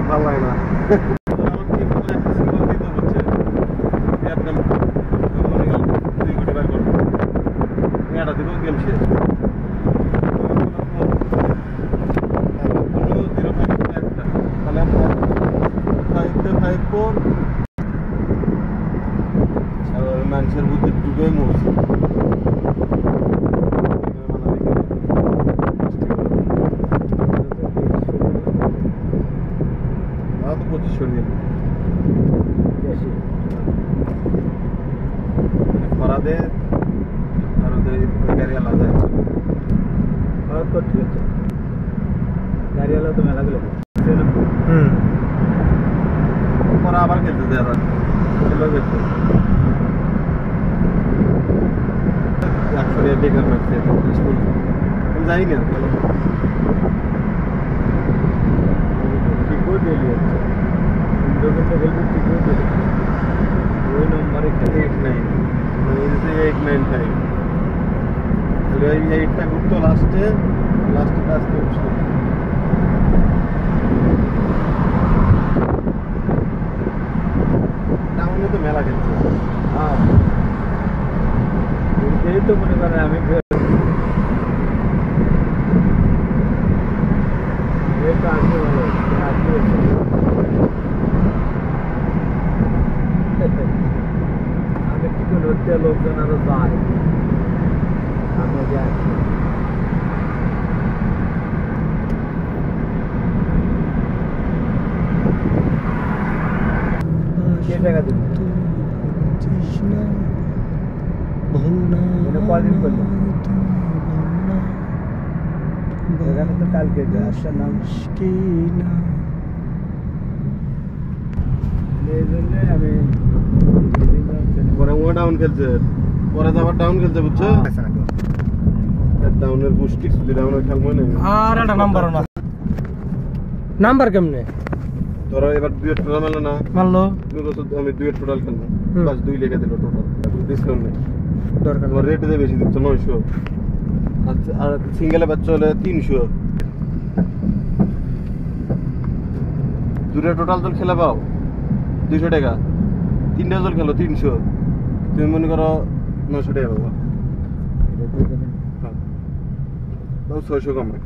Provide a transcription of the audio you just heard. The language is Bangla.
ভালো লাগে না গেম শেষ মানুষের বুদ্ধি ডুবে মরছে তো 2500 খরাদে আর ওদের গাড়ি আলাদা তো ঠিক আছে গাড়ি আলাদা তো মেলা গেল পরে আবার খেলতে দেয় খেলতে actually a bigger website useful I'm saying it ticket ले लिया इंडो के तो गलत टिकट ले वही नंबर 89 895 चलो ये 8 तक तो लास्ट क्लास के ऑप्शन टाउन में तो मेला खेलते हां ये तो मने कर আমি ये तो आगे वाले आगे आगे टिकट होते लोग जना तो जाए हमें जाए ये जगह दे मैंने कॉलिंग कर लिया এখানে তো কালকে আসছে নাম এই জন্য আমি পরে ও ডাউন খেলছে পরে আবার ডাউন খেলছে বুঝছো ডাউনের বুস্টি যদি ডাউনের খেলবো না আর একটা নাম্বার না নাম্বার কেমনে ধরো এবার দুই টোটাল মারলো না মারলো তুমি বলছো আমি দুই টোটাল খেলবো বাস দুই লেখা দিল টোটাল ডিসকাউন্ট নেই দরকার তোমার রেট দিয়ে বেশি দিচ্ছ 900 আচ্ছা আর সিঙ্গেলে বাচ্চা হলে 300 দুটো টোটাল দল খেলা পাও 200 টাকা তিনটা দল খেলো 300 তুমি মনে করো 900 টাকা পাবা 600 কমায়